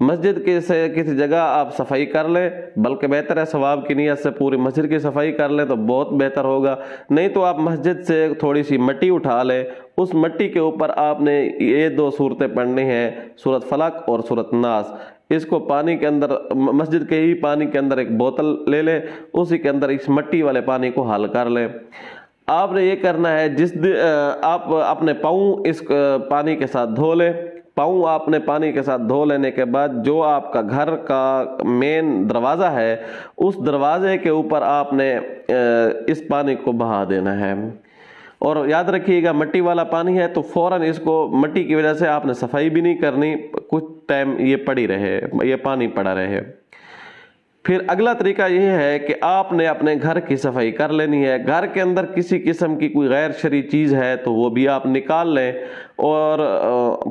مسجد کے سے کسی جگہ آپ صفائی کر لیں، بلکہ بہتر ہے ثواب کی نیت سے پوری مسجد کی صفائی کر لیں تو بہت بہتر ہوگا، نہیں تو آپ مسجد سے تھوڑی سی مٹی اٹھا لیں، اس مٹی کے اوپر آپ نے یہ 2 صورتیں پڑھنی ہیں، سورۃ فلق اور سورۃ ناس۔ اس کو پانی کے اندر، مسجد کے ہی پانی کے اندر ایک بوتل لے لیں، اسی کے اندر اس مٹی والے پانی کو حل کر لیں۔ آپ نے یہ کرنا ہے، آپ اپنے پاؤں اس پانی کے ساتھ دھو لیں، پاؤں آپ نے پانی کے ساتھ دھو لینے کے بعد جو آپ کا گھر کا مین دروازہ ہے اس دروازے کے اوپر آپ نے اس پانی کو بہا دینا ہے، اور یاد رکھیے گا مٹی والا پانی ہے تو فوراً اس کو، مٹی کی وجہ سے آپ نے صفائی بھی نہیں کرنی، کچھ ٹائم یہ پڑی رہے، یہ پانی پڑا رہے۔ پھر اگلا طریقہ یہ ہے کہ آپ نے اپنے گھر کی صفائی کر لینی ہے، گھر کے اندر کسی قسم کی کوئی غیر شرعی چیز ہے تو وہ بھی آپ نکال لیں، اور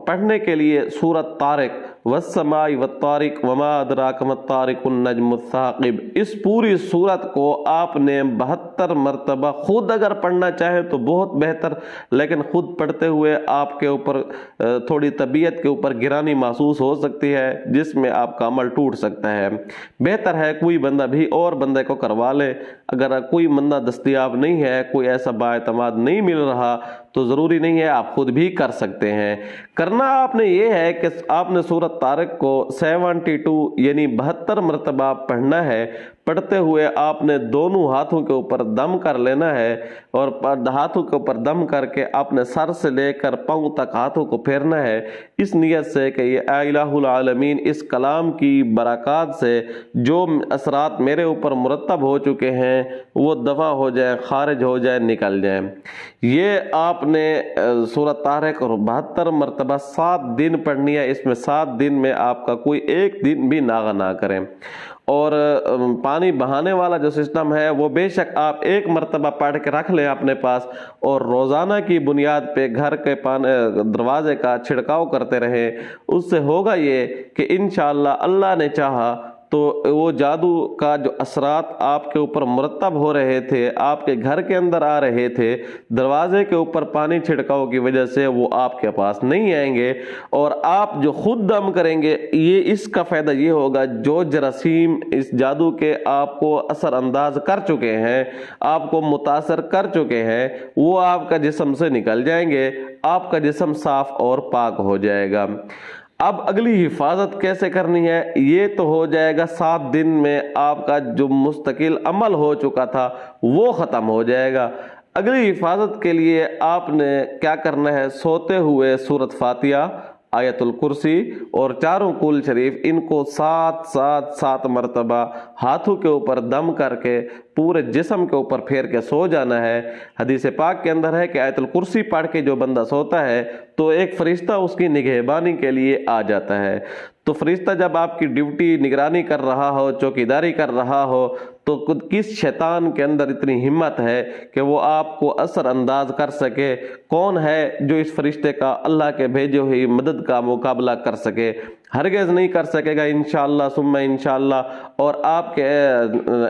پڑھنے کے لیے سورۃ طارق، والسماء والطارق وما ادراک ما الطارق النجم الثاقب، اس پوری سورت کو آپ نے 72 مرتبہ خود اگر پڑھنا چاہیں تو بہت بہتر، لیکن خود پڑھتے ہوئے آپ کے اوپر تھوڑی طبیعت کے اوپر گرانی محسوس ہو سکتی ہے جس میں آپ کا عمل ٹوٹ سکتا ہے، بہتر ہے کوئی بندہ بھی اور بندے کو کروا لے۔ اگر کوئی بندہ دستیاب نہیں ہے، کوئی ایسا بااعتماد نہیں مل رہا تو ضروری نہیں ہے، آپ خود بھی کر سکتے ہیں۔ کرنا آپ نے یہ ہے کہ آپ نے سورۃ طارق کو 72 یعنی 72 مرتبہ پڑھنا ہے، پڑھتے ہوئے آپ نے دونوں ہاتھوں کے اوپر دم کر لینا ہے، اور ہاتھوں کے اوپر دم کر کے اپنے سر سے لے کر پاؤں تک ہاتھوں کو پھیرنا ہے، اس نیت سے کہ یہ اے الہ العالمین اس کلام کی برکات سے جو اثرات میرے اوپر مرتب ہو چکے ہیں وہ دفع ہو جائیں، خارج ہو جائیں، نکل جائیں۔ یہ آپ نے سورۃ طارق اور 72 مرتبہ 7 دن پڑھنی ہے، اس میں 7 دن میں آپ کا کوئی ایک دن بھی ناغہ نہ کریں۔ اور پانی بہانے والا جو سسٹم ہے وہ بے شک آپ ایک مرتبہ پڑھ کے رکھ لیں اپنے پاس، اور روزانہ کی بنیاد پہ گھر کے دروازے کا چھڑکاؤ کرتے رہیں۔ اس سے ہوگا یہ کہ انشاءاللہ اللہ نے چاہا تو وہ جادو کا جو اثرات آپ کے اوپر مرتب ہو رہے تھے، آپ کے گھر کے اندر آ رہے تھے، دروازے کے اوپر پانی چھڑکاؤ کی وجہ سے وہ آپ کے پاس نہیں آئیں گے، اور آپ جو خود دم کریں گے، یہ اس کا فائدہ یہ ہوگا جو جراثیم اس جادو کے آپ کو اثر انداز کر چکے ہیں، آپ کو متاثر کر چکے ہیں، وہ آپ کا جسم سے نکل جائیں گے، آپ کا جسم صاف اور پاک ہو جائے گا۔ اب اگلی حفاظت کیسے کرنی ہے، یہ تو ہو جائے گا 7 دن میں آپ کا جو مستقل عمل ہو چکا تھا وہ ختم ہو جائے گا۔ اگلی حفاظت کے لیے آپ نے کیا کرنا ہے، سوتے ہوئے سورۃ فاتحہ، آیت الکرسی اور 4 قول شریف، ان کو 7 مرتبہ ہاتھوں کے اوپر دم کر کے پورے جسم کے اوپر پھیر کے سو جانا ہے۔ حدیث پاک کے اندر ہے کہ آیت الکرسی پڑھ کے جو بندہ سوتا ہے تو ایک فرشتہ اس کی نگہبانی کے لیے آ جاتا ہے۔ تو فرشتہ جب آپ کی ڈیوٹی نگرانی کر رہا ہو، چوکیداری کر رہا ہو، تو کس شیطان کے اندر اتنی ہمت ہے کہ وہ آپ کو اثر انداز کر سکے؟ کون ہے جو اس فرشتے کا، اللہ کے بھیجے ہوئی مدد کا مقابلہ کر سکے؟ ہرگز نہیں کر سکے گا انشاءاللہ ثم انشاءاللہ۔ اور آپ کے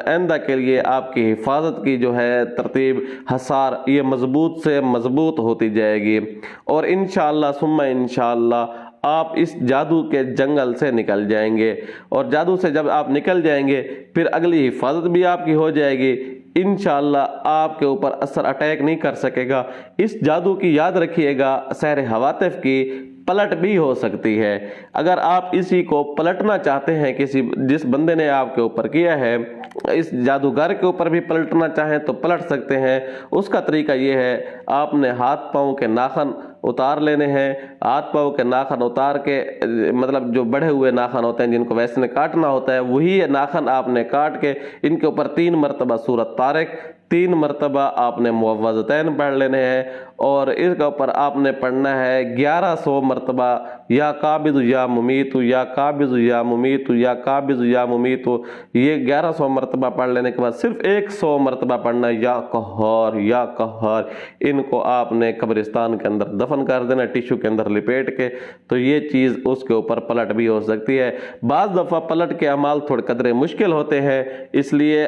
آئندہ کے لیے آپ کی حفاظت کی جو ہے ترتیب، حصار، یہ مضبوط سے مضبوط ہوتی جائے گی، اور انشاءاللہ ثم انشاءاللہ آپ اس جادو کے جنگل سے نکل جائیں گے، اور جادو سے جب آپ نکل جائیں گے پھر اگلی حفاظت بھی آپ کی ہو جائے گی، انشاءاللہ آپ کے اوپر اثر اٹیک نہیں کر سکے گا۔ اس جادو کی یاد رکھیے گا، سحر ہواتف کی پلٹ بھی ہو سکتی ہے۔ اگر آپ اسی کو پلٹنا چاہتے ہیں، جس بندے نے آپ کے اوپر کیا ہے، اس جادوگر کے اوپر بھی پلٹنا چاہیں تو پلٹ سکتے ہیں۔ اس کا طریقہ یہ ہے، آپ نے ہاتھ پاؤں کے ناخن اتار لینے ہیں، ہاتھ پاؤں کے ناخن اتار کے، مطلب جو بڑھے ہوئے ناخن ہوتے ہیں جن کو ویسے نے کاٹنا ہوتا ہے، وہی ناخن آپ نے کاٹ کے ان کے اوپر 3 مرتبہ سورۃ طارق، 3 مرتبہ آپ نے معوذتین پڑھ لینے ہیں، اور اس کے اوپر آپ نے پڑھنا ہے 1100 مرتبہ یا قابض یا ممیت، یا قابض یا ممیت، یا قابض یا ممیت۔ یہ 1100 مرتبہ پڑھ لینے کے بعد صرف 100 مرتبہ پڑھنا ہے یا قہار یا قہار۔ ان کو آپ نے قبرستان کے اندر دفن کر دینا، ٹیشو کے اندر لپیٹ کے، تو یہ چیز اس کے اوپر پلٹ بھی ہو سکتی ہے۔ بعض دفعہ پلٹ کے اعمال تھوڑے قدرے مشکل ہوتے ہیں، اس لیے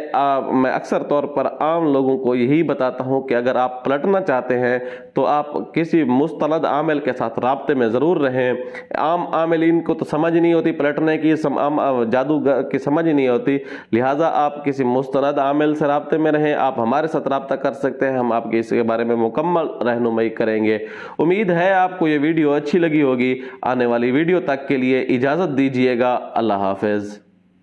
میں اکثر طور پر عام لوگوں کو یہی بتاتا ہوں کہ اگر آپ پلٹنا چاہتے ہیں تو آپ کسی مستند عامل کے ساتھ رابطے میں ضرور رہیں. عام عاملین کو تو سمجھ نہیں ہوتی پلٹنے کی، جادوگر کی سمجھ نہیں ہوتی، لہٰذا آپ کسی مستند عامل سے رابطے میں رہیں. آپ ہمارے ساتھ رابطہ کر سکتے ہیں، ہم آپ کے اس کے بارے میں مکمل رہنمائی کریں گے. امید ہے آپ کو یہ ویڈیو اچھی لگی ہوگی. آنے والی ویڈیو تک کے لیے اجازت دیجیے گا. اللہ حافظ.